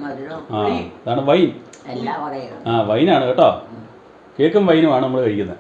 ആ അതാണ് വൈൻ. ആ വൈനാണ് കേട്ടോ. കേക്കും വൈനുമാണ് നമ്മൾ കഴിക്കുന്നത്.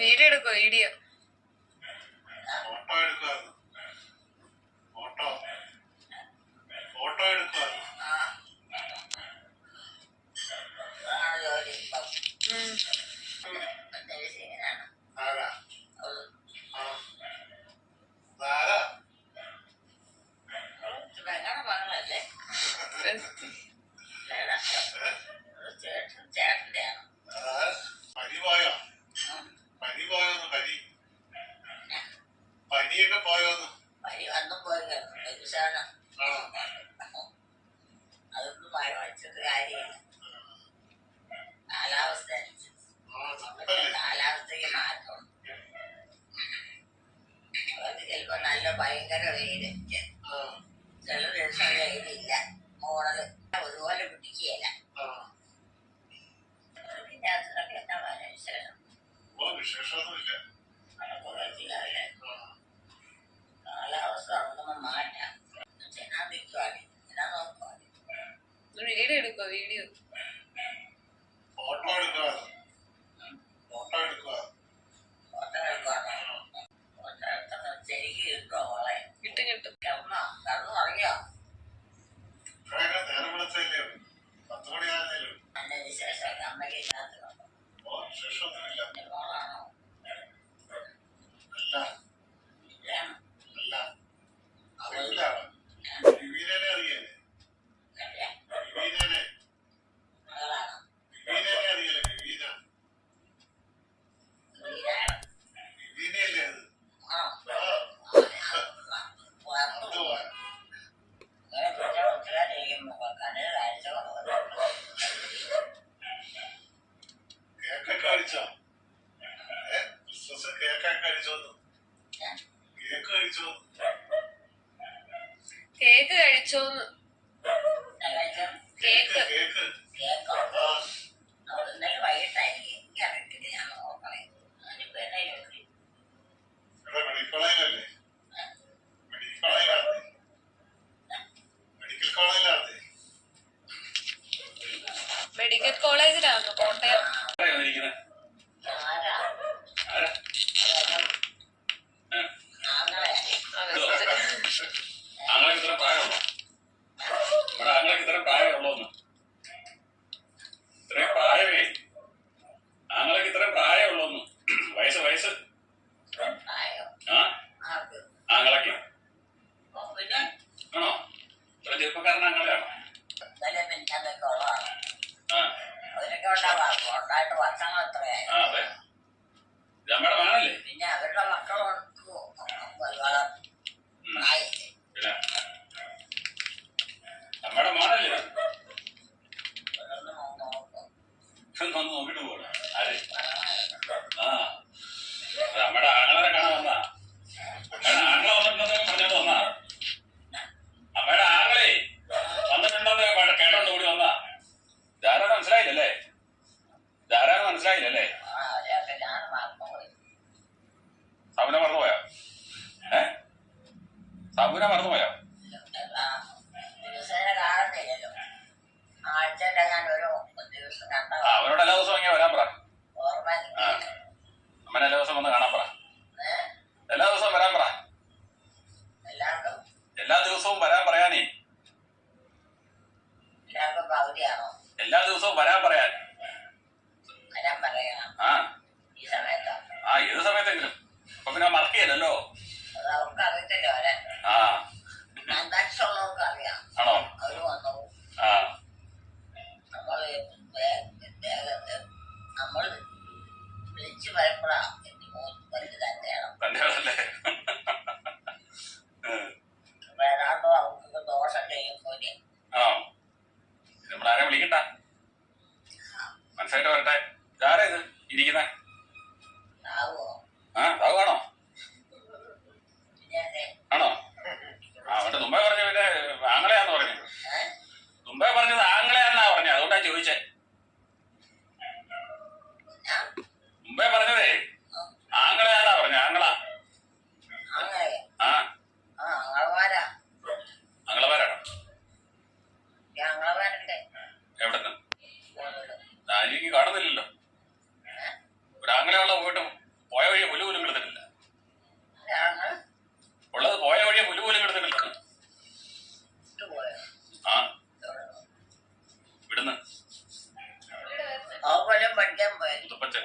വീഡിയോ എടുക്കോ? വീഡിയോ ഭയങ്കര വെയില്, ചില ദിവസം വെയിലില്ല, മോണല് ഒരുപോലെ പിടിക്കുകയില്ല. പിന്നെ അതിനൊക്കെ എന്താ പറയുക വിശേഷം? കാലാവസ്ഥ നമുക്ക് മാറ്റാം. ഞാൻ നിൽക്കുവാണ്, ഞാൻ നോക്കുവാണ്. വീഡിയോ എടുക്കോ? വീഡിയോ ഫോട്ടോ എടുക്കുവാണോ? ശരിക്കും കിട്ടോ മോളെ? കിട്ടും. കടന്നു അറിയോ? നല്ല വിശേഷം. അമ്മയ്ക്ക് ഇതിനകത്ത് മോളാണോ? കേക്ക് കഴിച്ചോന്ന്? കേക്ക് ഇന്നലെ വൈകിട്ടായിരിക്കും. എനിക്കറിയിട്ടില്ല, ഞാൻ നോക്കണേ. ഞാനിപ്പോ എന്നാ മെഡിക്കൽ കോളേജിലാണോ? കോട്ടയം. ഉണ്ടായിട്ട് വർഷങ്ങൾ എത്രയായി. പിന്നെ അവരുടെ മക്കളോടൊന്നും നോക്കിട്ട് പോകണം. നമ്മുടെ ആങ്ങളെ കാണാൻ വന്നാ ആങ്ങളെ വന്നിട്ടുണ്ടെന്ന് പറഞ്ഞോണ്ട് വന്നാ. അമ്മയുടെ ആങ്ങളെ വന്നിട്ടുണ്ടെന്ന് കേട്ടോണ്ട് കൂടി വന്നാ. ധാരാളം മനസ്സിലായില്ലല്ലേ? സബുന മറന്നുപോയോ? സബുന മറന്നുപോയോ? അവരോട് എല്ലാ ദിവസവും ഇങ്ങനെ വരാൻ പറ. അമ്മനെ എല്ലാ ദിവസം വന്ന് കാണാൻ പറ. എല്ലാ ദിവസവും വരാൻ പറ. എല്ലാ ദിവസവും വരാൻ പറയാനേ. എല്ലാ ദിവസവും വരാൻ പറയാൻ. ഏത് സമയത്തെങ്കിലും. അപ്പൊ പിന്നെ മറക്ക് ചെയ്യല്ലോ. ആണോ? നമ്മൾ വിളിച്ചു വരുമ്പോഴാ വലിയ തന്നെയാണ്. തൻ്റെ ആളല്ലേ? വേറാണ്ടോ അവർക്ക് ദോഷം ചെയ്യുമ്പോലെ ആണോ? നമ്മളാരെ വിളിക്കണ്ട, മനസ്സായിട്ട് വരട്ടെ. ഇതാരാ ഇത് ഇരിക്കുന്നേ? ആവോ സാവുവാണോ? പിന്നെ ആണോ? അവന്റെ മുമ്പേ പറഞ്ഞു പിന്നെ ആങ്ങളെയാന്ന് പറഞ്ഞു. മുമ്പേ പറഞ്ഞത് ആങ്ങളെയാന്നാ പറഞ്ഞു, അതുകൊണ്ടാ ചോദിച്ചേ. മുമ്പേ പറഞ്ഞതേ ആങ്ങളെയാന്നാ പറഞ്ഞു. ആങ്ങളാ? അങ്ങനെ ആ ആങ്ങളമാരാ. ആങ്ങളമാരാണോ? ആങ്ങളമാരുണ്ട്. എവിടെന്ന്? എനിക്ക് കാണുന്നില്ലല്ലോ. ഒരാങ്ങളെയുള്ള പോയിട്ട് പോയ വഴിയെ പുല്ല് പോലും കിടത്തിട്ടില്ല. ഉള്ളത് പോയ വഴിയെ പുല്ല് പോലും കിടത്തിട്ടില്ല. ആ ഇവിടുന്ന് പഠിക്കാൻ പോയി മുത്തപ്പച്ചൻ.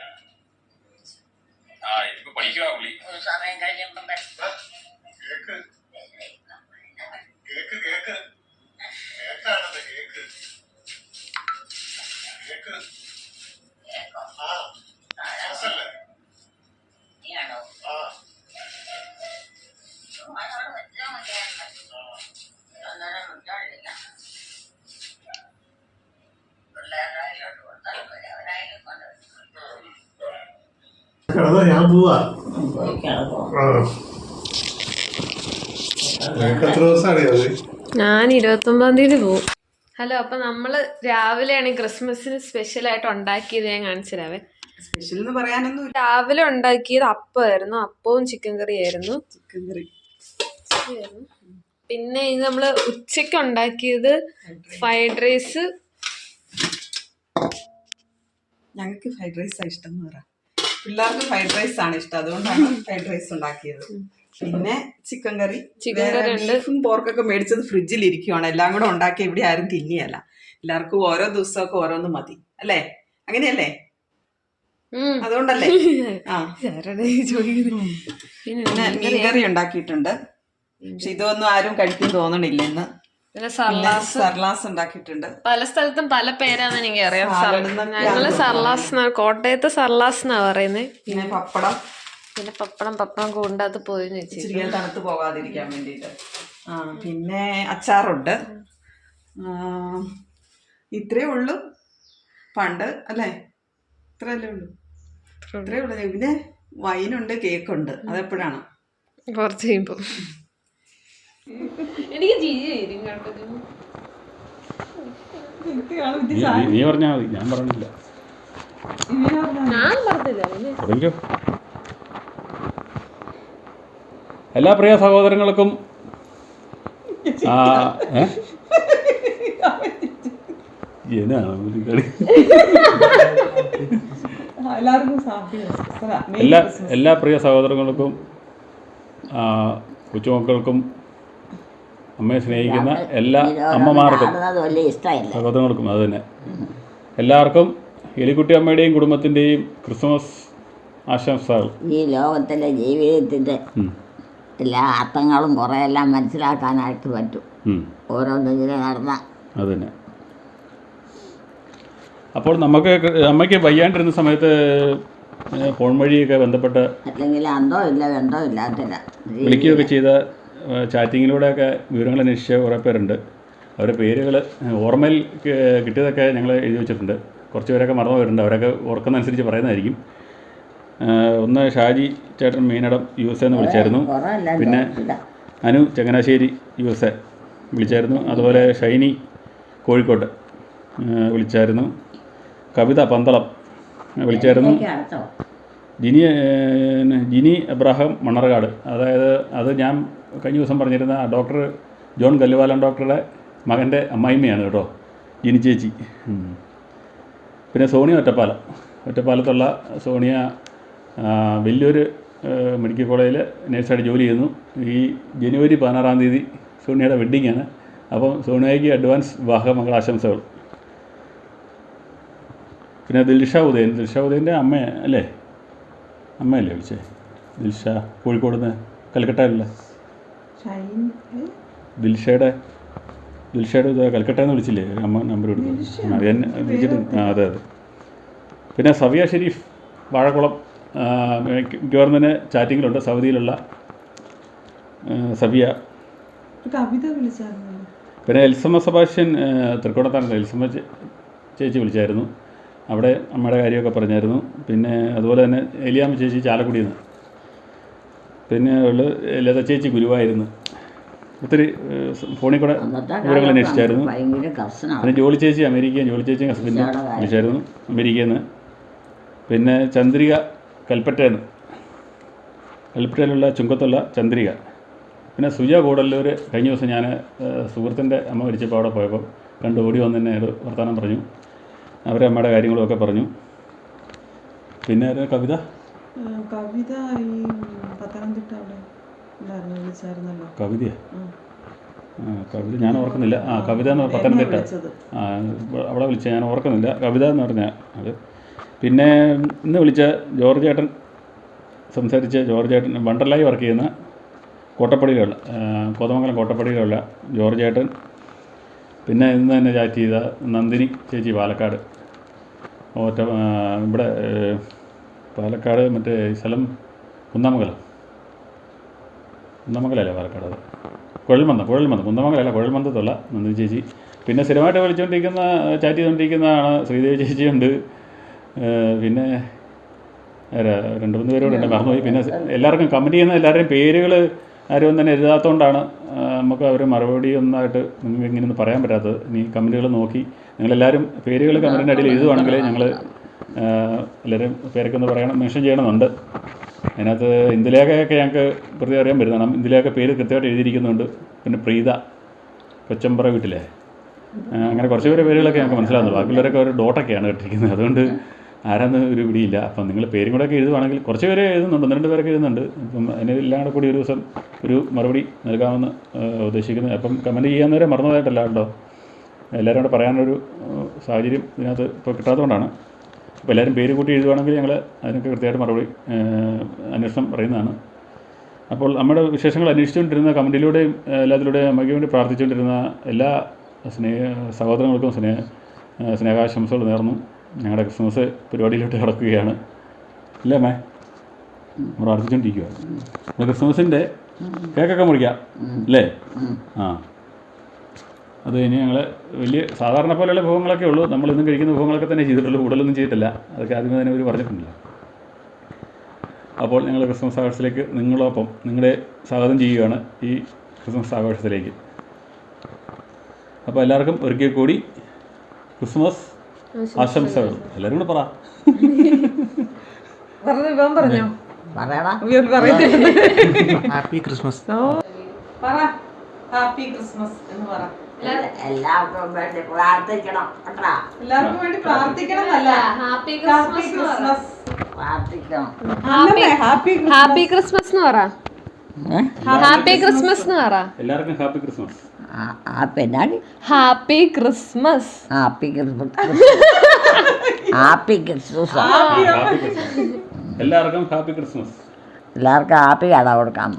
ആ ഇനിയിപ്പോ പഠിക്കുക പുള്ളി. ഒരു സമയം കഴിയുമ്പം നീയാണോ ചുമ്മാതോട് വെച്ചാൽ മതിയായിരുന്നു. അന്നേരം വിട്ടോണ്ടില്ല. പിള്ളേരായിലോട്ട് കൊടുത്താൽ അവരായാലും കൊണ്ട് ഞാൻ പോവാ. എത്ര ദിവസമാണ്? ഞാൻ 29-ാം തീയതി പോവും. ഹലോ, അപ്പൊ നമ്മള് രാവിലെയാണ് ക്രിസ്മസിന് സ്പെഷ്യൽ ആയിട്ട് ഉണ്ടാക്കിയത്. ഞാൻ കാണിച്ചു തരാവേ. സ്പെഷ്യൽ എന്ന് പറയാനൊന്നും രാവിലെ ഉണ്ടാക്കിയത് അപ്പമായിരുന്നു. അപ്പവും ചിക്കൻ കറി ആയിരുന്നു. ചിക്കൻ കറി. പിന്നെ ഇത് നമ്മള് ഉച്ചക്ക് ഉണ്ടാക്കിയത് ഫ്രൈഡ് റൈസ്. ഞങ്ങൾക്ക് ഫ്രൈഡ് റൈസാണ് ഇഷ്ടം എന്ന് പറയാം. പിള്ളേർക്ക് ഫ്രൈഡ് റൈസ് ആണ് ഇഷ്ടം, അതുകൊണ്ടാണ് ഫ്രൈഡ് റൈസ് ഉണ്ടാക്കിയത്. പിന്നെ ചിക്കൻ കറി. ബീഫും പോർക്കൊക്കെ മേടിച്ചത് ഫ്രിഡ്ജിൽ ഇരിക്കുവാണ്. എല്ലാം കൂടെ ഉണ്ടാക്കി ഇവിടെ ആരും തിന്നിയല്ല. എല്ലാവർക്കും ഓരോ ദിവസമൊക്കെ ഓരോന്ന് മതി അല്ലേ? അങ്ങനെയല്ലേ? അതുകൊണ്ടല്ലേ? ആ പിന്നെ മീൻകറി ഉണ്ടാക്കിയിട്ടുണ്ട്. പക്ഷെ ഇതൊന്നും ആരും കഴിക്കും തോന്നണില്ല ഇന്ന്. സർലാസ് ഉണ്ടാക്കിയിട്ടുണ്ട്. പല സ്ഥലത്തും പല പേരാന്ന് എനിക്ക് അറിയാം. ഞങ്ങള് സർലാസ്, കോട്ടയത്ത് സർലാസ് എന്നാ പറയുന്നത്. പിന്നെ പപ്പടം. പിന്നെ പപ്പടം കൂണ്ടകത്ത് പോയി ഇച്ചിരി തണുത്ത് പോകാതിരിക്കാൻ വേണ്ടിയിട്ട്. പിന്നെ അച്ചാറുണ്ട്. ഇത്രേ ഉള്ളു പണ്ട് അല്ലേ? ഇത്രയല്ലേ ഉള്ളു. ഇത്രേ ഉള്ളു. പിന്നെ വൈനുണ്ട്, കേക്കുണ്ട്. അതെപ്പോഴാണ്? കുറച്ച് കഴിയുമ്പോ. എനിക്ക് നീ പറഞ്ഞാ മതി, ഞാൻ പറഞ്ഞില്ല. തുടങ്ങിക്കോ. എല്ലാ പ്രിയ സഹോദരങ്ങൾക്കും എല്ലാ പ്രിയ സഹോദരങ്ങൾക്കും കൊച്ചുമക്കൾക്കും അമ്മയെ സ്നേഹിക്കുന്ന എല്ലാ അമ്മമാർക്കും സഹോദരങ്ങൾക്കും അത് തന്നെ എല്ലാവർക്കും എലിക്കുട്ടി അമ്മയുടെയും കുടുംബത്തിൻ്റെയും ക്രിസ്മസ് ആശംസകൾ. ഈ ലോകത്തിലെ ജീവിതത്തിൻ്റെ എല്ലാ അർത്ഥങ്ങളും കുറേയെല്ലാം മനസ്സിലാക്കാനായിട്ട് പറ്റും ഓരോന്നിങ്ങനെ നടന്ന. അത് തന്നെ. അപ്പോൾ അമ്മയ്ക്ക് വയ്യാണ്ടിരുന്ന സമയത്ത് ഫോൺ വഴിയൊക്കെ ബന്ധപ്പെട്ട് അല്ലെങ്കിൽ അന്തോ ഇല്ല ബന്ധോ ഇല്ലാത്തില്ല വിളിക്കുകയൊക്കെ ചെയ്ത ചാറ്റിങ്ങിലൂടെയൊക്കെ വിവരങ്ങൾ അന്വേഷിച്ച കുറേ പേരുണ്ട്. അവരുടെ പേരുകൾ ഓർമ്മയിൽ കിട്ടിയതൊക്കെ ഞങ്ങൾ എഴുതി വെച്ചിട്ടുണ്ട്. കുറച്ച് പേരൊക്കെ മറന്നു പോയിട്ടുണ്ട്. അവരൊക്കെ ഓർക്കുന്നതനുസരിച്ച് പറയുന്നതായിരിക്കും. ഒന്ന് ഷാജി ചേട്ടൻ മീനടം USA എന്ന് വിളിച്ചായിരുന്നു. പിന്നെ അനു ചങ്ങനാശ്ശേരി USA വിളിച്ചായിരുന്നു. അതുപോലെ ഷൈനി കോഴിക്കോട് വിളിച്ചായിരുന്നു. കവിത പന്തളം വിളിച്ചായിരുന്നു. ജിനി എബ്രാഹാം മണ്ണർകാട്, അതായത് അത് ഞാൻ കഴിഞ്ഞ ദിവസം പറഞ്ഞിരുന്ന ഡോക്ടർ ജോൺ ഗല്ലുവാലൻ ഡോക്ടറുടെ മകൻ്റെ അമ്മായിമ്മയാണ് കേട്ടോ, ജിനി ചേച്ചി. പിന്നെ സോണിയ ഒറ്റപ്പാലത്തുള്ള സോണിയ വലിയൊരു മെഡിക്കൽ കോളേജിൽ നേഴ്സായിട്ട് ജോലി ചെയ്യുന്നു. ഈ ജനുവരി 16-ാം തീയതി സോണിയയുടെ വെഡ്ഡിങ്ങാണ്. അപ്പം സോണിയയ്ക്ക് അഡ്വാൻസ് വിവാഹ മംഗളാശംസകൾ. പിന്നെ ദിൽഷ ഉദയൻ്റെ അമ്മയല്ലേ വിളിച്ചേ? ദിൽഷ കോഴിക്കോട് നിന്ന് കൽക്കട്ടയിലല്ലേ? ദിൽഷയുടെ കൽക്കട്ടയിൽ നിന്ന് വിളിച്ചില്ലേ അമ്മ? നമ്പർ കൊടുത്തു വിളിച്ചിട്ട്. അതെ. പിന്നെ സവിയ ഷെരീഫ് വാഴക്കുളം മിക്കവാറും തന്നെ ചാറ്റിങ്ങിലുണ്ട്. സൗദിയിലുള്ള സബിയ, കവിത വിളിച്ചായിരുന്നു. പിന്നെ എൽസമ്മ സെബാസ്റ്റ്യൻ തൃക്കോണത്താണ്. എൽസമ്മ ചേച്ചി വിളിച്ചായിരുന്നു. അവിടെ അമ്മയുടെ കാര്യമൊക്കെ പറഞ്ഞായിരുന്നു. പിന്നെ അതുപോലെ തന്നെ എലിയാമ്മ ചേച്ചി ചാലക്കുടിയിൽ നിന്ന്, പിന്നെ ഉള്ള ലത ചേച്ചി ഗുരുവായിരുന്നു. ഒത്തിരി ഫോണിൽ കൂടെ വിവരങ്ങൾ അന്വേഷിച്ചായിരുന്നു. പിന്നെ ജോളി ചേച്ചി അമേരിക്കൻ, ജോളി ചേച്ചി ഹസ്ബൻഡ് വിളിച്ചായിരുന്നു അമേരിക്കയിൽ നിന്ന്. പിന്നെ ചന്ദ്രിക കൽപ്പറ്റയിലുള്ള ചുങ്കത്തുള്ള ചന്ദ്രിക. പിന്നെ സുജ കൂടല്ലൂർ കഴിഞ്ഞ ദിവസം ഞാൻ സുഹൃത്തിൻ്റെ അമ്മ മരിച്ചപ്പോൾ അവിടെ പോയപ്പോൾ കണ്ട് ഓടി വന്ന് തന്നെ ഒരു വർത്തമാനം പറഞ്ഞു. അവരെ അമ്മയുടെ കാര്യങ്ങളുമൊക്കെ പറഞ്ഞു. പിന്നെ കവിത ഈ പത്തനംതിട്ട അവിടെ വിളിച്ചായിരുന്നല്ലോ. കവിതയാണ് കവിത ഞാൻ ഓർക്കുന്നില്ല. കവിത എന്ന് പത്തനംതിട്ട അവിടെ വിളിച്ച ഞാൻ ഓർക്കുന്നില്ല. കവിത എന്ന് പറഞ്ഞാൽ അത്. പിന്നെ ഇന്ന് വിളിച്ച ജോർജ് ഏട്ടൻ സംസാരിച്ച ജോർജ് ഏട്ടൻ വണ്ടർലായി വർക്ക് ചെയ്യുന്ന കോട്ടപ്പടിയിലുള്ള കോതമംഗലം കോട്ടപ്പടിയിലുള്ള ജോർജ് ഏട്ടൻ. പിന്നെ ഇന്ന് തന്നെ ചാറ്റ് ചെയ്ത നന്ദിനി ചേച്ചി പാലക്കാട്, ഇവിടെ പാലക്കാട് മറ്റേ സ്ഥലം കുന്നമംഗലമല്ലേ പാലക്കാട്, അത് കുഴൽമന്ദം കുന്നമംഗലമല്ല, കുഴൽമന്ദത്തുള്ള നന്ദിനി ചേച്ചി. പിന്നെ സ്ഥിരമായിട്ട് ചാറ്റ് ചെയ്തുകൊണ്ടിരിക്കുന്നതാണ് ശ്രീദേവി ചേച്ചിയുണ്ട്. പിന്നെ 2-3 പേരോട് ഉണ്ട്, മറന്നുപോയി. പിന്നെ എല്ലാവർക്കും കമൻറ്റ് ചെയ്യുന്ന എല്ലാവരുടെയും പേരുകൾ ആരും തന്നെ എഴുതാത്തതുകൊണ്ടാണ് നമുക്ക് അവർ മറുപടി ഒന്നായിട്ട് നിങ്ങൾക്ക് ഇങ്ങനെയൊന്നും പറയാൻ പറ്റാത്തത്. ഇനി കമൻറ്റുകൾ നോക്കി നിങ്ങളെല്ലാവരും പേരുകൾ കമൻറ്റിൻ്റെ അടിയിൽ എഴുതുവാണെങ്കിൽ ഞങ്ങൾ എല്ലാവരും പേരൊക്കെ ഒന്ന് പറയണം, മെൻഷൻ ചെയ്യണമെന്നുണ്ട്. അതിനകത്ത് ഇന്ദുലേഖയൊക്കെ ഞങ്ങൾക്ക് പ്രതി അറിയാൻ പറ്റുന്നതാണ്. ഇന്ദുലേഖ പേര് കൃത്യമായിട്ട് എഴുതിയിരിക്കുന്നുണ്ട്. പിന്നെ പ്രീത കൊച്ചമ്പറ വീട്ടിലെ, അങ്ങനെ കുറച്ച് പേരുകളൊക്കെ ഞങ്ങൾക്ക് മനസ്സിലാകുന്നുള്ളൂ. ബാക്കിയുള്ളവരൊക്കെ ഒരു ഡോട്ടൊക്കെയാണ് ഇട്ടിരിക്കുന്നത്. അതുകൊണ്ട് ആരാന്ന് ഒരു പിടിയില്ല. അപ്പം നിങ്ങൾ പേരും കൂടെയൊക്കെ എഴുതുവാണെങ്കിൽ കുറച്ച് പേര് എഴുതുന്നുണ്ട്, 1-2 പേരൊക്കെ എഴുതുന്നുണ്ട്. അപ്പം അതിനെല്ലാം കൂടെ കൂടി ഒരു ദിവസം ഒരു മറുപടി നൽകാമെന്ന് ഉദ്ദേശിക്കുന്നത്. അപ്പം കമൻറ്റ് ചെയ്യാവുന്നവരെ മറന്നതായിട്ടല്ല കേട്ടോ, എല്ലാവരും കൂടെ പറയാനൊരു സാഹചര്യം ഇതിനകത്ത് ഇപ്പോൾ കിട്ടാത്തതുകൊണ്ടാണ്. അപ്പോൾ എല്ലാവരും പേര് കൂട്ടി എഴുതുവാണെങ്കിൽ ഞങ്ങൾ അതിനൊക്കെ കൃത്യമായിട്ട് മറുപടി അന്വേഷണം പറയുന്നതാണ്. അപ്പോൾ നമ്മുടെ വിശേഷങ്ങൾ അന്വേഷിച്ചുകൊണ്ടിരുന്ന കമൻറ്റിലൂടെയും എല്ലാത്തിലൂടെയും അമ്മയ്ക്ക് വേണ്ടി പ്രാർത്ഥിച്ചുകൊണ്ടിരുന്ന എല്ലാ സഹോദരങ്ങൾക്കും സ്നേഹാശംസകൾ നേർന്നു. ഞങ്ങളുടെ ക്രിസ്മസ് പരിപാടിയിലോട്ട് കിടക്കുകയാണ് അല്ലേ അമ്മേ? പ്രാർത്ഥിച്ചുകൊണ്ടിരിക്കുകയാണ്. നമ്മൾ ക്രിസ്മസിൻ്റെ കേക്കൊക്കെ മുറിക്കാം അല്ലേ? അത് കഴിഞ്ഞ് ഞങ്ങൾ വലിയ സാധാരണ പോലെയുള്ള വിഭവങ്ങളൊക്കെ ഉള്ളൂ. നമ്മളിന്നും കഴിക്കുന്ന വിഭവങ്ങളൊക്കെ തന്നെ ചെയ്തിട്ടുള്ളൂ, കൂടുതലൊന്നും ചെയ്തിട്ടില്ല. അതൊക്കെ ആദ്യമേ തന്നെ അവർ പറഞ്ഞിട്ടുണ്ടല്ലോ. അപ്പോൾ ഞങ്ങൾ ക്രിസ്മസ് ആഘോഷത്തിലേക്ക് നിങ്ങളൊപ്പം നിങ്ങളെ സ്വാഗതം ചെയ്യുകയാണ് ഈ ക്രിസ്മസ് ആഘോഷത്തിലേക്ക്. അപ്പോൾ എല്ലാവർക്കും ഒരിക്കൽ കൂടി ക്രിസ്മസ് ആശംസകൾ. എല്ലാവരും കൂടെ പറഞ്ഞോ ഹാപ്പി ക്രിസ്മസ്. ഹാപ്പി ക്രിസ്മസ് എന്ന് പറ. എല്ലാവർക്കും വേണ്ടി പ്രാർത്ഥിക്കണം കേട്ടാ. എല്ലാവർക്കും വേണ്ടി പ്രാർത്ഥിക്കണം എന്നല്ല, ഹാപ്പി ക്രിസ്മസ് പ്രാർത്ഥിക്കണം. ഹാപ്പി ക്രിസ്മസ് എന്ന് പറ. ഹാപ്പി ക്രിസ്മസ് എന്ന് പറ. എല്ലാവർക്കും ഹാപ്പി ക്രിസ്മസ്. പിന്നാടി happy Christmas. Happy Christmas. Happy Christmas. എല്ലാവർക്കും ഹാപ്പി ക്രിസ്മസ്. എല്ലാവർക്കും ഹാപ്പി കട കൊടുക്കാൻ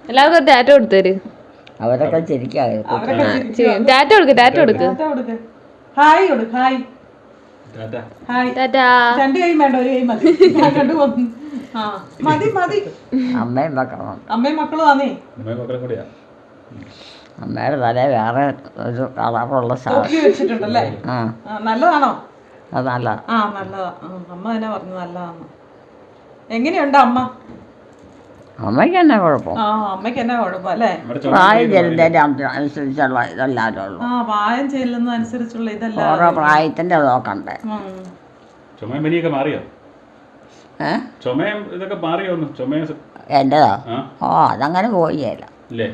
എല്ലാവർക്കും ഒരു ടാറ്റ കൊടുത്തേര്. അവരൊക്കെ ചിരിക്കാതെ ടാറ്റ കൊടുക്ക്. ഹായ് കൊടുക്ക്. Hi hi. ടാറ്റാ. 2 കൈ വേണ്ട, 1 കൈ മതി. മതി. അമ്മയും മക്കളും അമ്മയും മക്കളും ആന്നേ. മക്കളെ കൂടിയാ. അമ്മയുടെ തല വേറെ ഒരു കളറുള്ള സാധനം വെച്ചിട്ടുണ്ടല്ലേ? നല്ലതാണോ? അത് നല്ല നല്ലതാ. അമ്മ തന്നെ പറഞ്ഞു നല്ലതാന്ന്. എങ്ങനെയുണ്ട് അമ്മ? അമ്മയ്ക്ക് എന്നാ കുഴപ്പം? അമ്മയ്ക്ക് എന്നാ കുഴപ്പം അല്ലേ? പ്രായം ചെല്ലുന്നതിന്റെ അനുസരിച്ചുള്ള ഇതെല്ലാവരും ഉള്ളു. പ്രായം ചെല്ലുന്ന അനുസരിച്ചുള്ള ഇതല്ല, ഓരോ പ്രായത്തിന്റെ നോക്കണ്ടേ. ചുമയും പനിയൊക്കെ മാറിയോ? ചുമയും ഇതൊക്കെ മാറിയോ? എന്റേതോ? അതങ്ങനെ പോയില്ല. ഇല്ലേ?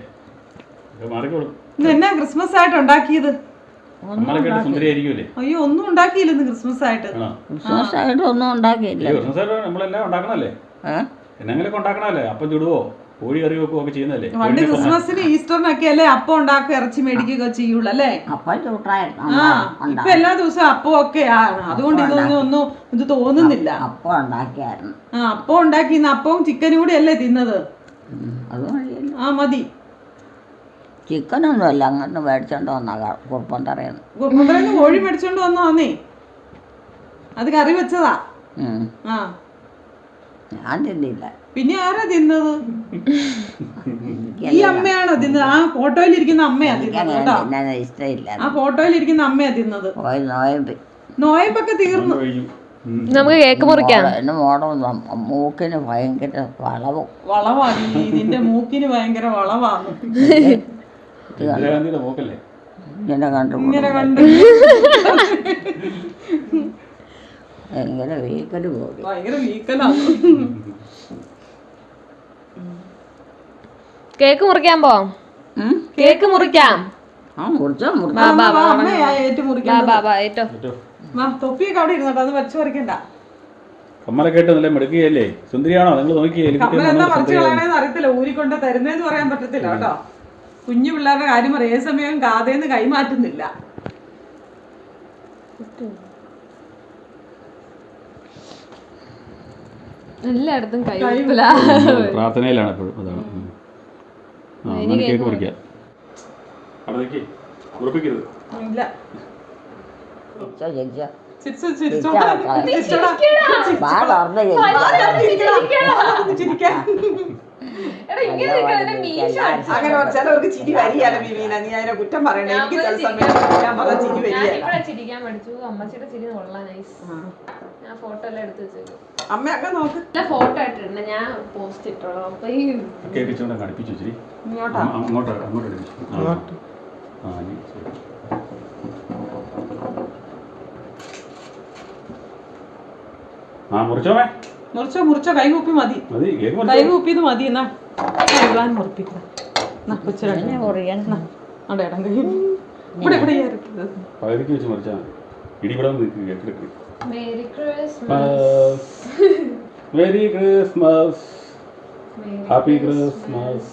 മാറിക്കോളും. എന്നാ ക്രിസ്മസ് ആയിട്ട് ഉണ്ടാക്കിയത്? അയ്യോ, ഒന്നും ഉണ്ടാക്കിയില്ലെന്ന് ക്രിസ്മസ് ആയിട്ട്. ക്രിസ്മസ് ആയിട്ട് ഒന്നും ഉണ്ടാക്കിയില്ല. നമ്മളെല്ലാം ഉണ്ടാക്കണല്ലേ, എന്തെങ്കിലുമൊക്കെ ഉണ്ടാക്കണല്ലേ? അപ്പം ചുടുവോ, കോഴി കറി വെക്കുകയോ ഒക്കെ ചെയ്യുന്നല്ലേ? പണ്ട് ക്രിസ്മസിന് ഈസ്റ്ററിനൊക്കെ അല്ലേ അപ്പം ഉണ്ടാക്കുക, ഇറച്ചി മേടിക്കുക ചെയ്യുള്ളൂ അല്ലേ? അപ്പം ചൂട്ടായിരുന്നു. ഇപ്പൊ എല്ലാ ദിവസവും അപ്പം ഒക്കെ ആണ്. അതുകൊണ്ട് ഒന്നും ഇത് തോന്നുന്നില്ല. അപ്പം ഉണ്ടാക്കിയായിരുന്നു. അപ്പം ഉണ്ടാക്കിന്ന് അപ്പവും ചിക്കനും കൂടി അല്ലേ തിന്നത്? അത് മതി. ചിക്കനൊന്നും അല്ല, അങ്ങനെ മേടിച്ചോണ്ട് വന്നാ കുറുപ്പന്തറയെന്ന്. കുറുപ്പന്തറന്ന് കോഴി മേടിച്ചോണ്ട് വന്നോന്നേ, അത് കറി വെച്ചതാ. ആ ഞാൻ തിന്നില്ല. പിന്നെ ആരാ തിന്നത്? ഈ അമ്മയാണോ തിന്നത്? ആ ഫോട്ടോയിലിരിക്കുന്ന അമ്മയാ തിന്നത് കേട്ടോ. തിന്നാൻ ഇഷ്ടമില്ല. ആ ഫോട്ടോയിലിരിക്കുന്ന അമ്മയാ തിന്നത്. നോയമ്പ് നോയമ്പൊക്കെ തീർന്നു. നമുക്ക് കേക്ക് മുറിക്കാം. എൻ്റെ മോടെ മൂക്കിന് ഭയങ്കര വളവാണ്. നിന്റെ മൂക്കിന് ഭയങ്കര വളവാണ്. ഇന്ദിരാഗാന്ധിയുടെ പോക്കല്ലേ ഇങ്ങനെ കണ്ടു ഭയങ്കര വീക്കല് പോയി. ഭയങ്കര വീക്കലാണ്. കേക്ക് മുറിക്കാൻ പോവാം. കേക്ക് മുറിക്കാം. മുറിച്ചോ അമ്മയാ ഏറ്റു മുറിക്കുന്നത്. ഏറ്റോ തൊപ്പിയൊക്കെ അവിടെ ഇരുന്നോട്ടോ, അത് വരച്ചു പറിക്കണ്ട. കമ്മലൊക്കെ ഇട്ട് നല്ല മെടുക്കുകയല്ലേ? സുന്ദരിയാണോ? നിങ്ങൾ നോക്കിയേ. കമ്മലെന്താ പറിച്ചു കളയണേന്ന് അറിയത്തില്ല, ഊരിക്കൊണ്ട് തരുന്നേന്ന് പറയാൻ പറ്റത്തില്ല കേട്ടോ. കുഞ്ഞു പിള്ളേരുടെ കാര്യം പറയാം, ഏത് സമയം കാതേന്ന് കൈമാറ്റുന്നില്ല. എല്ലായിടത്തും പ്രാർത്ഥനയിലാണ് എപ്പോഴും. അതാണ്. കേക്ക് മുറിക്കാം. അവിടെ ഉറപ്പിക്കരുത്. ഇല്ല അങ്ങനെ ചിലവർക്ക് ചിരി വരികയാണ്. ബിബീന, നീ അതിനെ കുറ്റം പറയണേ. എനിക്ക് ചില സമയം ചിരി വരികയാണ്. ചിരിക്കാൻ പഠിച്ചു. അമ്മച്ചിയുടെ ചിരി കൊള്ളാം. നൈസ്. ഞാൻ ഫോട്ടോ എല്ലാം എടുത്ത് വെച്ചേക്കും. അമ്മയൊക്കെ നോക്ക്. ഫോട്ടോ ഇട്ടിട്ടുണ്ട്, ഞാൻ പോസ്റ്റ് ഇട്ടോളാം. അപ്പൊ ഈ കേക്ക് ചൂടാൻ കടിപ്പിച്ചു വെച്ചിരി. ഇങ്ങോട്ടാ അങ്ങോട്ട് മുറിച്ചോമേ. മുറിച്ചോ കൈകൂപ്പി മതി. കൈകൂപ്പിത് മതി. എന്നാ മുറിപ്പിക്കാം. പകുതിക്ക് വെച്ച് മുറിച്ചാൽ ഇടിപെടാൻ cake. Merry Christmas. Merry Christmas. Happy Christmas.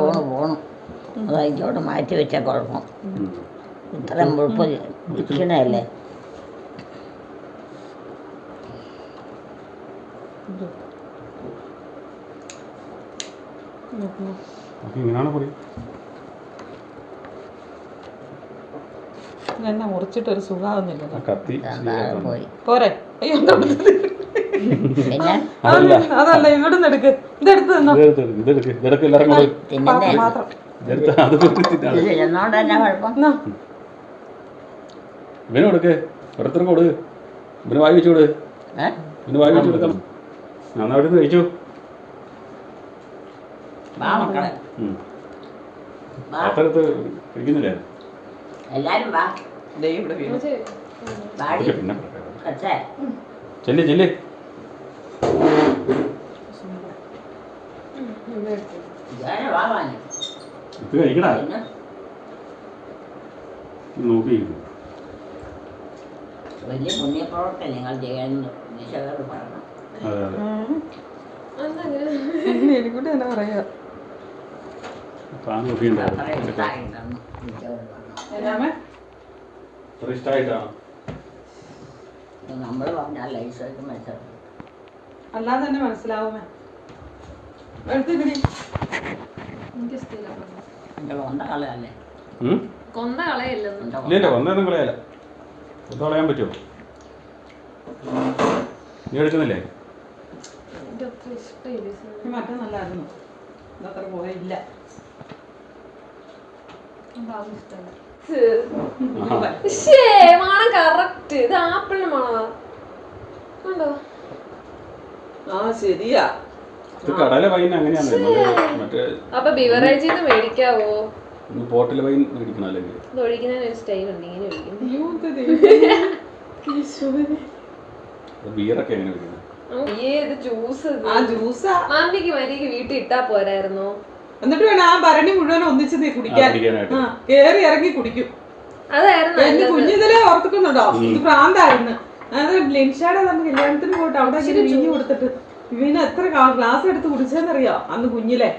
പോണു അതോട്ട് മാറ്റി വെച്ച കുഴപ്പം. ഇത്രയും മുഴുപ്പ് ഇരിക്കണല്ലേ. ഇങ്ങനെയാണ് പറയും. എന്നെ മുറിച്ചിട്ടൊരു സുഖാവുന്നില്ല. കത്തി പോരെ. അയ്യോ പിന്നെ അതല്ല, ഇവിടുന്ന് എടുക്ക്. ഇതെടുത്ത് മാത്രം. എന്നോട് തന്നെ കുഴപ്പം. ഇവന് കൊടുക്ക്, ഓരോരുത്തർക്ക് കൊടുക്ക്. ഇവന് വായി വെച്ചു കൊടു. ഇവന് വായി വെച്ചു കൊടുക്കാം. ഞാൻ അവിടെ നിന്ന് കഴിച്ചു. അത്തരത്ത് കഴിക്കുന്നില്ലേ എല്ലാരും വാ. പിന്നെ ചെല്ലി ചെല്ലി. ഇത് കഴിക്കടാ. നോക്കിയിരിക്കും. വലിയ പുണ്യപ്രവർത്തനം നിങ്ങൾ ചെയ്യാൻ ദിശകൾ പറയണം. അതെ അതെ. എനിക്കൂടെ എന്നാ പറയാ. താൻ നോക്കിയിട്ടുണ്ടാവും. ഇഷ്ടമായിട്ടാണ് നമ്മൾ പറഞ്ഞാൽ ലൈസൊക്കെ മനസ്സിലാവും. അല്ലാതെ തന്നെ മനസ്സിലാവുമേ. എടുത്തിടി. എൻ്റെ കൊണ്ട കളയല്ലേ. കൊന്ന കളയല്ലെന്ന്. ഇല്ലല്ലോ, കൊന്നൊന്നും കളയല്ല. കൊന്ന കളയാൻ പറ്റുമോ? നീ എടുക്കുന്നില്ലേ? മറ്റേ നല്ലായിരുന്നു. ഇതത്ര പോയില്ല. മണം കറക്റ്റ്. ഇത് ആപ്പിളിന് മണമാ. കണ്ടോ? ആ ശരിയാ. കടല വൈൻ അങ്ങനെയാണ്. മറ്റേ അപ്പൊ ബിവറേജിൽ മേടിക്കാവോ? ബോട്ടിൽ വൈൻ മേടിക്കണം. അല്ലെങ്കിൽ ഇത് ഒഴിക്കുന്നതിന് ഒരു സ്റ്റൈൽ ഉണ്ട്. ഇങ്ങനെ ഒഴിക്കും. ബിയറൊക്കെ എങ്ങനെ ഒഴിക്കുന്നത്? മാമ്പിക്ക് മരിക്ക് വീട്ടിൽ ഇട്ടാ പോരായിരുന്നോ? എന്നിട്ട് വേണം ആ ഭരണി മുഴുവൻ ഒന്നിച്ച് നീ കുടിക്കാൻ. കേറി ഇറങ്ങി കുടിക്കും. അതായിരുന്നു എന്റെ കുഞ്ഞിതിലെ ഓർത്തിക്കുന്നുണ്ടോ? ഇത് പ്രാന്തായിരുന്നു. അത് ലിൻഷാടെ നമുക്ക് കല്യാണത്തിന് പോയിട്ട് അവിടെ വീഞ്ഞു കൊടുത്തിട്ട് ഇവന് എത്ര ഗ്ലാസ് എടുത്ത് കുടിച്ചെന്നറിയോ അന്ന് കുഞ്ഞിലെ.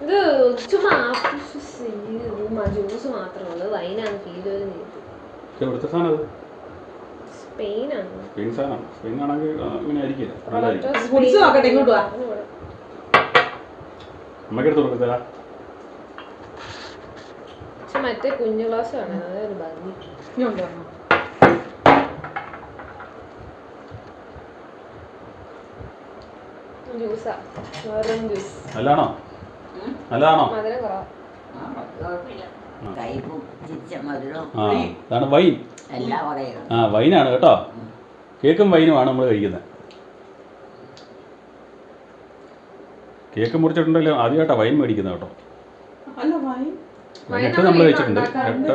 ഇത് ചുമ്മാ ജ്യൂസ് മാത്രമേ ഉള്ളൂ. വൈനാണ് ഫീൽ വരുന്നത്. സ്പെയിനാണ്. കുടിച്ചു നോക്കട്ടെ. ഇങ്ങോട്ട് വാ. അമ്മക്കെടുത്ത് കൊടുക്കല. പക്ഷെ മറ്റേ കുഞ്ഞു ഗ്ലാസ് ആണ് അതൊരു ഭംഗി. ജ്യൂസാ, ഓറഞ്ച് ജ്യൂസ്. നല്ലതാണോ? നല്ലതാണോ? മധുരം കുറവാ. കുഴപ്പമില്ല. കയ്പും ചിരിച്ച മധുരവും ആ അതാണ് വൈൻ. എല്ലാം പറയും. ആ വൈനാണ് കേട്ടോ. കേക്കും വൈനുമാണ് നമ്മൾ കഴിക്കുന്നത്. കേക്ക് മുറിച്ചിട്ടുണ്ടല്ലോ ആദ്യമായിട്ടാണ് വൈൻ മേടിക്കുന്നത് കേട്ടോ. അല്ല വൈൻ വൈനിട്ട് നമ്മൾ കഴിച്ചിട്ടുണ്ട്,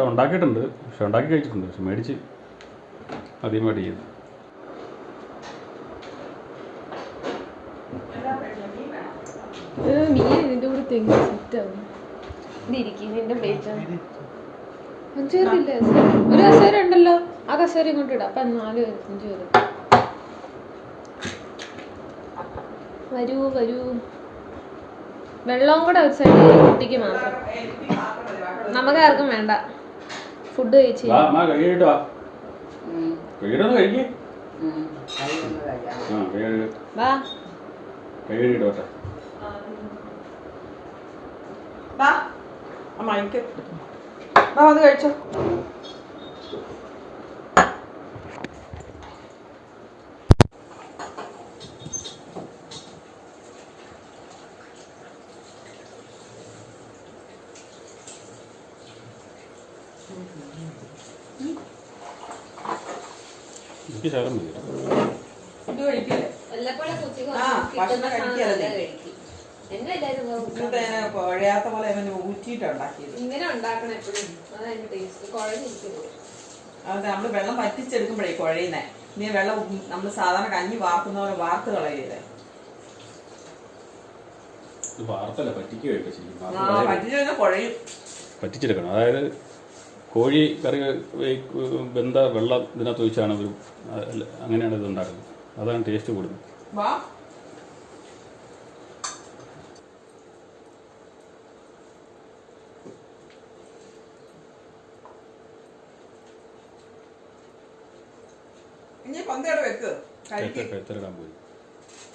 ഉണ്ടാക്കിയിട്ടുണ്ട്, പക്ഷെ ഉണ്ടാക്കി കഴിച്ചിട്ടുണ്ട്, പക്ഷെ മേടിച്ച് ആദ്യമായിട്ട് ചെയ്യുന്നത്. മീൻ ഇതിന്റെ കൂടെ തെങ്ങി സെറ്റാവും. ഇതിരിക്കും നിന്റെ പ്ലേറ്റാണ്. അഞ്ചേറില്ല ഒരു കസേര ഉണ്ടല്ലോ, ആ കസേര ഇങ്ങോട്ട് ഇടാം. അപ്പൊ 4 പേര് 5 പേര് വരൂ വരൂ. വെള്ളവും കൂടെ ഒരു സൈഡ് കുട്ടിക്ക് മാത്രം, നമുക്ക് ആർക്കും വേണ്ട. ഫുഡ് കഴിച്ചു കഴിക്കട്ടോ, കഴിക്കട്ടെ കഴിക്കേ. വാ കഴിക്കട്ടെ. വാ അമ്മ എനിക്ക് വാ വന്ന് കഴിച്ചോ. എനിക്ക് ശകലം മതി. ഇത് കഴിക്കില്ലേ? ഭക്ഷണം കഴിക്കാതെ കുഴയാത്ത പോലെ അവന് ഊറ്റിയിട്ടാണ് ഉണ്ടാക്കിയത്. ഇങ്ങനെ ഉണ്ടാക്കണം എപ്പോഴും, അതാണ് ടേസ്റ്റ്. കുഴഞ്ഞിരിക്കുന്നു. അത് നമ്മള് വെള്ളം വറ്റിച്ചെടുക്കുമ്പോഴേ കുഴയുന്നേ. ഇനി വെള്ളം നമ്മള് സാധാരണ കഞ്ഞി വാർക്കുന്ന പോലെ വാർത്ത് കളയരുതേ. വാർത്തല്ല, പറ്റിക്കുകയൊക്കെ ചെയ്യും. വറ്റിച്ചു കുഴയും. പറ്റിച്ചെടുക്കണം. അതായത് കോഴി കറി വെന്ത വെള്ളം ഇതിനകത്ത് ഒഴിച്ചാണ് ഒരു അങ്ങനെയാണ് ഇത് ഉണ്ടാക്കുന്നത്. അതാണ് ടേസ്റ്റ് കൂടുന്നത്. വാ ഇനി പന്തയുടെ വെക്ക് കഴുത്തിലിടാൻ പോയി.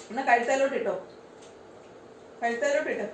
എന്നാ കഴുത്തേലോട്ട് ഇട്ടോ, കഴുത്തേലോട്ട് ഇട്ടോ.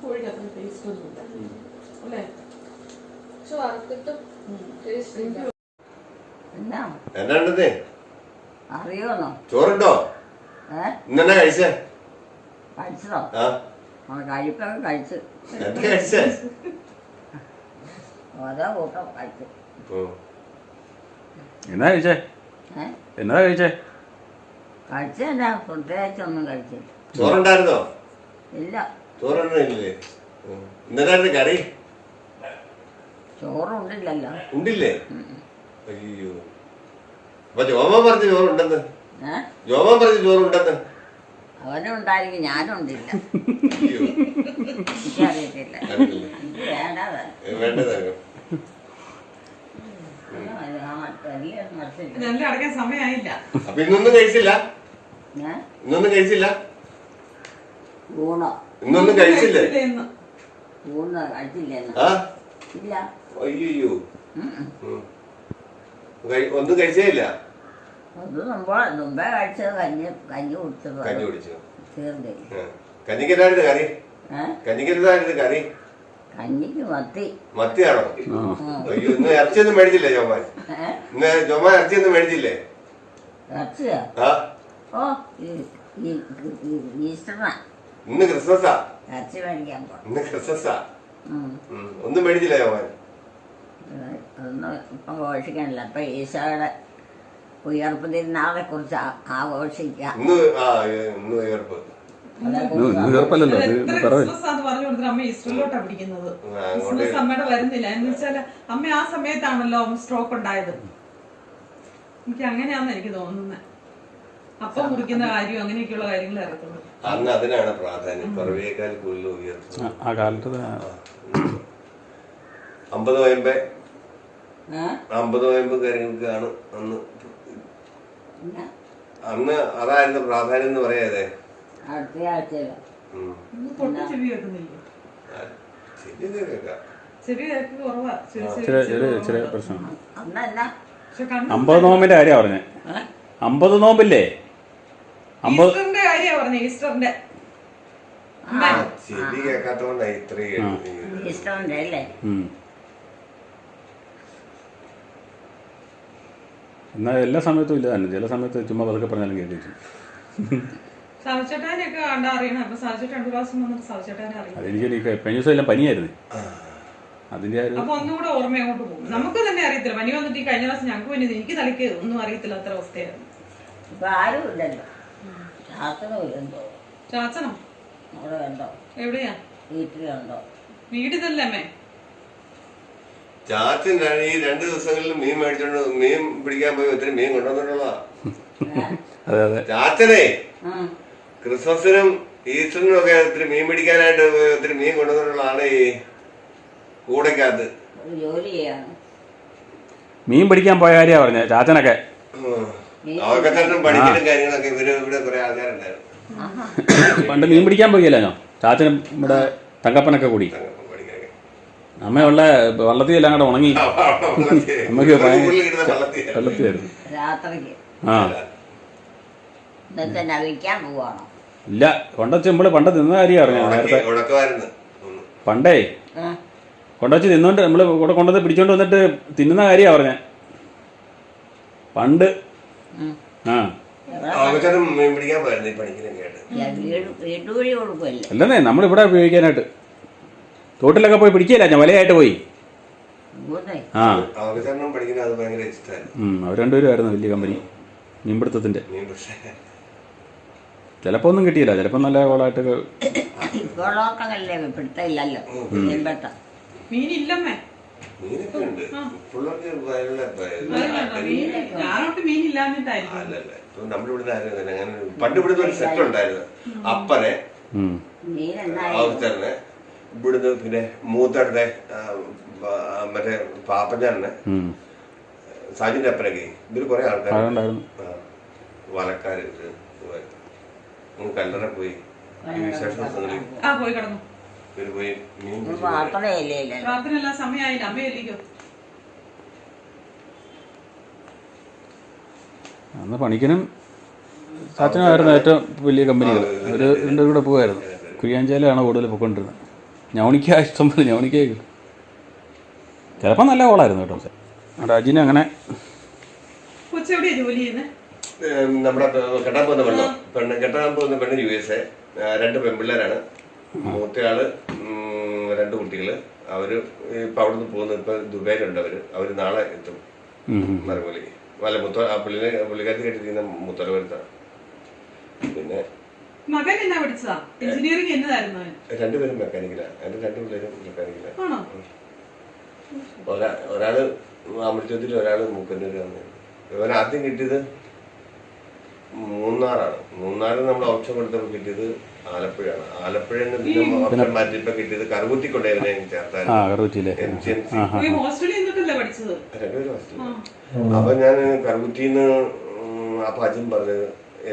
കോഴിക്കത്ര ടേസ്റ്റ് ഒന്നുമില്ല അല്ലേ? പക്ഷെ വറുത്തിട്ടും ടേസ്റ്റ് ഇല്ല. എന്നാണ്ടേ അറിയോന്നോ? ചോറുണ്ടോ? ഇന്നെ കഴിച്ചേ? കഴിച്ചോ? കഴിപ്പൊക്കെ കഴിച്ച് കഴിച്ചേ ഓരോ കൂട്ടം കഴിച്ചു. എന്നാ കഴിച്ചേ? എന്നാ കഴിച്ചേ? കഴിച്ചല്ല, പ്രത്യേകിച്ചൊന്നും കഴിച്ചില്ല. ചോറുണ്ടായിരുന്നോ? ഇല്ല, ചോറൊന്നും ഇല്ലേ? ഇന്നലായിരുന്നു കറി? ചോറുണ്ടില്ലല്ലോ. ഉണ്ടില്ലേ? അയ്യോ, അപ്പൊ ജോമൻ പറഞ്ഞു ചോറുണ്ടെന്ന്. ജോമൻ പറഞ്ഞു ചോറുണ്ടെന്ന്. അവനും ഉണ്ടായിരിക്കും, ഞാനും ഉണ്ടില്ല. എനിക്കറിയത്തില്ല. വേണ്ടതായിരുന്നു. അടക്കാൻ സമയമായില്ല. അപ്പൊ ഇന്നൊന്നും കഴിച്ചില്ല? ഇന്നൊന്നും കഴിച്ചില്ല? ഊണോ? ഇന്നൊന്നും കഴിച്ചില്ലേ? ഊണ് കഴിച്ചില്ല. അയ്യോ, ഒന്നും കഴിച്ചേ ഇല്ല? മുമ്പേ കഴിച്ചത് കഞ്ഞി കുടിച്ചത്. കഞ്ഞി കുടിച്ചു. കഞ്ഞിക്ക് എന്തായിരുന്നു കറി? കഞ്ഞിക്ക് എന്തായിരുന്നു കറി? കഞ്ഞിക്ക് മത്തി. മത്തിയാണോ? അയ്യോ, ഇന്ന് ഇറച്ചിയൊന്നും മേടിച്ചില്ലേ ജോമാൻ? ഇന്ന് ജോമാൻ ഇറച്ചിയൊന്നും മേടിച്ചില്ലേ? ഇറച്ചിയാ? ഇന്ന് ക്രിസ്മസാ. ഇറച്ചി മേടിക്കാൻ പോ. ഇന്ന് ക്രിസ്മസാ. ഒന്നും മേടിച്ചില്ല ജോമാൻ? അതൊന്നും ഇപ്പം ഘോഷിക്കാനില്ല. അപ്പൊ ഈശോയുടെ ഉയർപ്പ് തിരുനാളെ കുറിച്ച് ആഘോഷിക്കാം. ഇന്ന് ഉയർപ്പ്. ഉയർപ്പല്ലല്ലോ, പറഞ്ഞു കൊടുത്തിട്ട് അമ്മ ഈസ്റ്ററിലോട്ടാ പിടിക്കുന്നത്. ക്രിസ്മസ് അമ്മയുടെ വരുന്നില്ല എന്ന് വെച്ചാല് അമ്മ ആ സമയത്താണല്ലോ സ്ട്രോക്ക് ഉണ്ടായത്. എനിക്ക് അങ്ങനെയാന്ന് എനിക്ക് തോന്നുന്നത്. അപ്പം മുറിക്കുന്ന കാര്യം അങ്ങനെയൊക്കെയുള്ള കാര്യങ്ങൾ അറിയത്തുള്ളൂ. അന്ന് അതിനാണ് പ്രാധാന്യം, പിറവിയേക്കാൾ കൂടുതൽ ഉയർത്തുന്നത്. ആ കാലത്ത് 50 നോയമ്പ് 50 നോയമ്പ് കാര്യങ്ങൾക്കാണ് അന്ന് അന്ന് അതായിരുന്നു പ്രാധാന്യം എന്ന് പറയാതെ. അടുത്ത ആഴ്ചയിലോ പൊട്ടി ചെവി കേൾക്കുന്നില്ല. ചെവി കേൾക്ക് കുറവാ. ചെറിയ പ്രശ്നം. പക്ഷെ കണ്ണ് 50 നോമ്പിന്റെ കാര്യ പറഞ്ഞേ. 50 നോമ്പില്ലേ? ഈസ്റ്ററിന്റെ കാര്യ പറഞ്ഞ. ഈസ്റ്ററിന്റെ ചെവി കേൾക്കാത്തോണ്ടായി ഇത്രയും. ഈസ്റ്ററിന്റെ അല്ലേ? എന്നാൽ എല്ലാ സമയത്തും ഇല്ല തന്നെ. ചില സമയത്ത് ചുമ്മാ പതുക്കെ പറഞ്ഞാലും കേൾക്കും. സാവിച്ചേട്ടാനെയൊക്കെ കണ്ടാ അറിയണം. അപ്പൊ സാവിച്ചേട്ടൻ 2 പ്രാവശ്യം വന്നിട്ട് സാവിച്ചേട്ടാനെ അറിയാം. അതെനിക്ക് കഴിഞ്ഞ ദിവസം എല്ലാം പനിയായിരുന്നു. അതിന്റെ അപ്പൊ ഒന്നും കൂടെ ഓർമ്മ അങ്ങോട്ട് പോകും. നമുക്ക് തന്നെ അറിയത്തില്ല. പനി വന്നിട്ട് ഈ കഴിഞ്ഞ പ്രാവശ്യം ഞങ്ങൾക്ക് പനി, എനിക്ക് തലയ്ക്ക് ഒന്നും അറിയത്തില്ല. അത്ര അവസ്ഥയായിരുന്നു. ഇപ്പൊ ആരും ഇല്ലല്ലോ. ചാത്തനുണ്ടോ? ചാച്ചനോ? അവിടെ ഉണ്ടോ? എവിടെയാ? വീട്ടിലുണ്ടോ? വീടിതല്ലേ അമ്മേ? ചാച്ചൻ ഈ 2 ദിവസങ്ങളിൽ മീൻ മേടിച്ചോണ്ട് മീൻ പിടിക്കാൻ പോയി ഒത്തിരി മീൻ കൊണ്ടുവന്നിട്ടുള്ളതാ. ചാച്ചനെ ക്രിസ്മസിനും ഈസ്റ്ററിനും ഒക്കെ ഒത്തിരി മീൻ പിടിക്കാനായിട്ട് ഒത്തിരി മീൻ കൊണ്ടുവന്നിട്ടുള്ളതാണ് ഈ കൂടക്കകത്ത്. ജോലി ചെയ്യാണ്. മീൻ പിടിക്കാൻ പോയ കാര്യ പറഞ്ഞ ചാച്ചനൊക്കെ. അവർക്ക് തന്നെ പഠിക്കലും കാര്യങ്ങളൊക്കെ ഇവിടെ കുറെ ആൾക്കാരുണ്ടായിരുന്നു. പണ്ട് മീൻ പിടിക്കാൻ പോയില്ലോ ചാച്ചനും ഇവിടെ തങ്കപ്പനൊക്കെ കൂടി. അമ്മയുള്ള വള്ളത്തിൽ എല്ലാം കൂടെ ഉണങ്ങി നമുക്ക് വെള്ളത്തിലായിരുന്നു. രാത്രിക്ക് ആ ഇന്നത്തെ വിൽക്കാൻ പോവാണോ? ഇല്ല, കൊണ്ടുവച്ച് നമ്മള് പണ്ട് തിന്ന കാര്യം അറിഞ്ഞ നേരത്തെ. പണ്ടേ കൊണ്ടുവച്ച് തിന്നോണ്ട് നമ്മള് കൂടെ കൊണ്ടുവന്ന് പിടിച്ചോണ്ട് വന്നിട്ട് തിന്നുന്ന കാര്യ പറഞ്ഞ പണ്ട്. വീട്ടുവഴി കൊടുക്കുമല്ലേ? അല്ലെന്നേ നമ്മളിവിടെ ഉപയോഗിക്കാനായിട്ട് തോട്ടിലൊക്കെ പോയി പിടിക്കില്ല. ഞാൻ വലയായിട്ട് പോയി. ആ അവർ രണ്ടുപേരും ആയിരുന്നു വലിയ കമ്പനി മീൻപിടുത്തത്തിന്റെ. ചിലപ്പോ ഒന്നും കിട്ടിയില്ല, ചിലപ്പോ നല്ല കോളായിട്ട്. മീനില്ലമ്മേ. നമ്മളിവിടുന്ന് അങ്ങനെ പണ്ട് ഇവിടുന്ന് ഒരു സെറ്റ് ഉണ്ടായിരുന്നു. അപ്പനെ അവസ്ഥനെ ഇവിടുന്ന്, പിന്നെ മൂത്തടനെ മറ്റേ പാപ്പഞ്ഞാനെ സാജിന്റെ അപ്പനൊക്കെ ഇവര് കുറെ ആൾക്കാരുണ്ടായിരുന്നു. വലക്കാര് കല്ലറ പോയി വിശേഷ ദിവസങ്ങളിൽ ഇവര് പോയി മീൻ പ്രാർത്ഥന സമയമായില്ല. അമ്മയല്ലിക്കോ അന്ന് പണിക്കനും ചാച്ചനുമായിരുന്നു ഏറ്റവും വലിയ കമ്പനികൾ. അവർ രണ്ടും കൂടെ പോകുമായിരുന്നു. കുരിയാഞ്ചേലാണ് കൂടുതൽ പോയിക്കൊണ്ടിരുന്നത്. ഞവണിക്ക ഇഷ്ടം പോലെ ഞവണിക്ക കിട്ടും. ചിലപ്പോൾ നല്ല കോളായിരുന്നു കേട്ടോ. രാജിനെ അങ്ങനെ നമ്മുടെ കെട്ടാൻ പോകുന്ന കെട്ടാൻ പോകുന്ന പെണ്ണ് USA. 2 പെൺപിള്ളേരാണ്. മൂത്തയാള് 2 കുട്ടികള്. അവര് ഇപ്പൊ അവിടുന്ന് പോകുന്നത് ഇപ്പൊ ദുബൈയിലുണ്ട്. അവര് നാളെ എത്തും മറുപടി. വല്ല പുള്ളിക്കാരത്തി കെട്ടിരിക്കുന്ന മുത്തലവരുത്താണ്. പിന്നെ മകൻ എന്നാ പഠിച്ചതാ? എഞ്ചിനീയറിംഗ് എന്നതായിരുന്നു? 2 പേരും മെക്കാനിക്കലാണ്. എന്റെ 2 പിള്ളേരും മെക്കാനിക്കലാണ്. ഒരാള് അമൃതത്തിൽ, ഒരാള് മൂക്കന്നൂരാണ്. ഇവൻ ആദ്യം കിട്ടിയത് മൂന്നാറാണ്. മൂന്നാറിൽ നമ്മൾ ഓപ്ഷൻ കൊടുത്തപ്പോൾ കിട്ടിയത് ആലപ്പുഴയാണ്. ആലപ്പുഴയിൽ നിന്ന് പിന്നെ ഓപ്ഷൻ മാറ്റിയപ്പോ കിട്ടിയത് കറുകുത്തി കൊണ്ടേവനെ ചേർത്തായിരുന്നു. 2 ഹോസ്റ്റലിൽ. അപ്പൊ ഞാൻ കറുകുറ്റിന്ന് അപ്പൊ അജിൻ പറഞ്ഞത്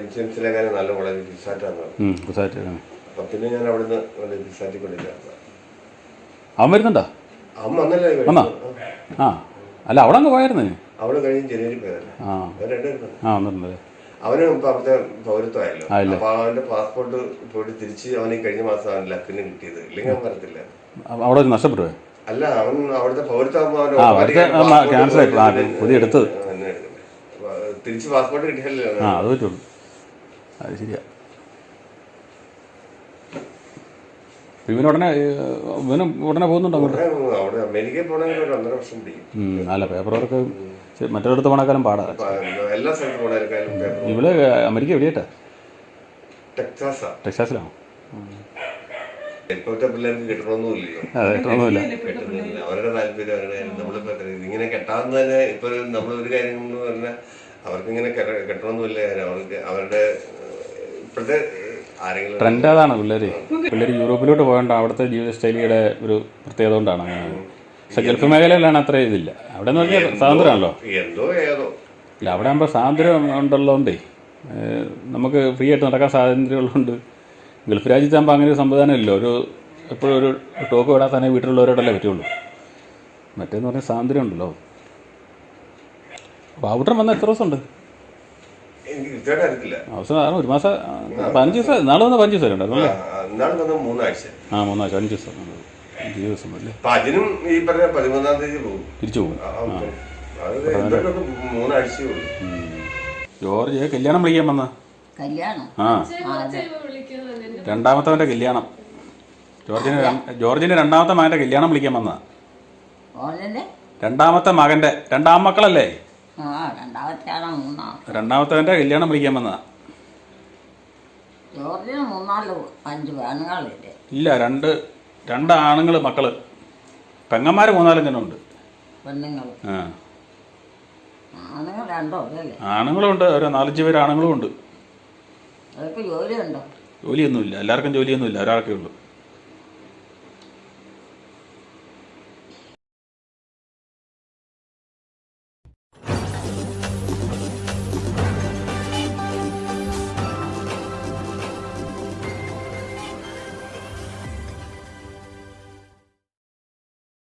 MCMസിലെക്കാളും നല്ല കോളേജ് ഫിസാറ്റാന്ന് പറഞ്ഞു. അപ്പൊ പിന്നെ ഞാൻ അവിടുന്ന് ഫിസാറ്റി കൊണ്ട് ചേർത്ത. അവൻ വരുന്നുണ്ടോ? അവൻ വന്നല്ലേ? അല്ല അവിടെ അങ്ങ് പോയായിരുന്നു. അവള് കഴിഞ്ഞ് ജനുവരി പോയതല്ലേ. അവന് അവിടുത്തെ പൗരത്വമായല്ലോ. അപ്പൊ അവന്റെ പാസ്പോർട്ട് പോയിട്ട് തിരിച്ച് അവന് കഴിഞ്ഞ മാസം അവൻ ലക്കിന് കിട്ടിയത്. ഇല്ലെങ്കിൽ അവൻ വരത്തില്ല. അവിടെ നഷ്ടപ്പെടുവേ? അല്ല, അവൻ അവിടുത്തെ പൗരത്വമാകുമ്പോ തിരിച്ച് പാസ്പോർട്ട് കിട്ടിയല്ലോ. അത് പറ്റുള്ളൂ. അത് ശരിയാ. ഉടനെ പോകുന്നുണ്ടോ? അവിടെ അമേരിക്കയിൽ പോകണമെങ്കിൽ ഒരു 1.5 വർഷം പിടിക്കും. അല്ല, പേപ്പർ വർക്ക് മറ്റൊരിടത്ത് പോണേക്കാളും പാടാ. എല്ലാ സ്ഥലത്തും പോണേക്കാളും. ഇവിടെ അമേരിക്ക എവിടെയായിട്ടാ? ടെക്സാസിലാണോ? ഇപ്പോഴത്തെ പിള്ളേർക്ക് കിട്ടണമെന്നില്ലല്ലോ. അവരുടെ താല്പര്യം അവരുടെ. നമ്മളിപ്പോ ഇങ്ങനെ കെട്ടാവുന്ന തന്നെ ഇപ്പൊ നമ്മളൊരു കാര്യം എന്ന് പറഞ്ഞാൽ അവർക്കിങ്ങനെ കെട്ടണമെന്നില്ല. അവർക്ക് അവരുടെ ഇപ്പോഴത്തെ ആരെങ്കിലും ട്രെൻഡ് അതാണ്. പിള്ളേർ യൂറോപ്പിലോട്ട് പോകേണ്ട അവിടുത്തെ ജീവിത ശൈലിയുടെ ഒരു പ്രത്യേകത കൊണ്ടാണ് അങ്ങനെ. പക്ഷെ ഗൾഫ് മേഖലയിലാണ് അത്ര ഇതില്ല. അവിടെ എന്ന് പറഞ്ഞാൽ സ്വാതന്ത്ര്യമാണല്ലോ. എന്തോ ഏതോ ഇല്ല, അവിടെ ആകുമ്പോൾ സ്വാതന്ത്ര്യം ഉള്ളതുകൊണ്ടേ നമുക്ക് ഫ്രീ ആയിട്ട് നടക്കാൻ സ്വാതന്ത്ര്യമുള്ളതുകൊണ്ട്. ഗൾഫ് രാജ്യത്താകുമ്പോൾ അങ്ങനെ ഒരു സംവിധാനം ഇല്ല. എപ്പോഴും ഒരു ടോക്ക് വിടാൻ തന്നെ വീട്ടിലുള്ളവരോടല്ലേ പറ്റുള്ളൂ. മറ്റേന്ന് പറഞ്ഞാൽ സ്വാതന്ത്ര്യം ഉണ്ടല്ലോ. ബാബുട്ടൻ വന്നാൽ എത്ര ദിവസമുണ്ട്? എനിക്ക് കൃത്യമായിട്ട് അറിയത്തില്ല. അവസരം ഒരു മാസം 15 ദിവസം. നാളെ വന്നാൽ 15 ദിവസം ഉണ്ടായിരുന്നു. എന്നാണ് വന്നത് 3 ആഴ്ച. 3 ആഴ്ച 5 ദിവസം 5 ദിവസം അല്ലേ. അപ്പൊ അതിനും ഈ പറഞ്ഞ 13-ാം തീയതി പോകും, തിരിച്ചു പോകും. അത് എന്തൊക്കെ 3 ആഴ്ചയേ ഉള്ളൂ. ജോർജ് കല്യാണം വിളിക്കാൻ വന്ന കല്യാണം രണ്ടാമത്തവൻ്റെ കല്യാണം. ജോർജിന് രണ്ടാമത്തെ മകൻ്റെ കല്യാണം വിളിക്കാൻ വന്നതാ. ഓളല്ലേ രണ്ടാമത്തെ മകൻ്റെ 2 ആൺമക്കളല്ലേ. രണ്ടാമത്തെ ആണോ മൂന്നാം? രണ്ടാമത്തവൻ്റെ കല്യാണം വിളിക്കാൻ വന്നതാ. ജോർജിന് 3-4-5 ആണുങ്ങളില്ലേ? ഇല്ല, 2 ആണുങ്ങൾ മക്കള്. പെങ്ങന്മാർ 3-4 ജനം ഉണ്ട്. പെണ്ണുങ്ങൾ ആണുങ്ങൾ 2 അല്ലേ? ആണുങ്ങളും ഉണ്ട്. ഒരു 4-5 പേര് ആണുങ്ങളും ഉണ്ട്. അതൊക്കെ ജോലിയുണ്ടോ? ജോലിയൊന്നുമില്ല, എല്ലാവർക്കും ജോലിയൊന്നുമില്ല, ഒരാൾക്കേ ഉള്ളൂ.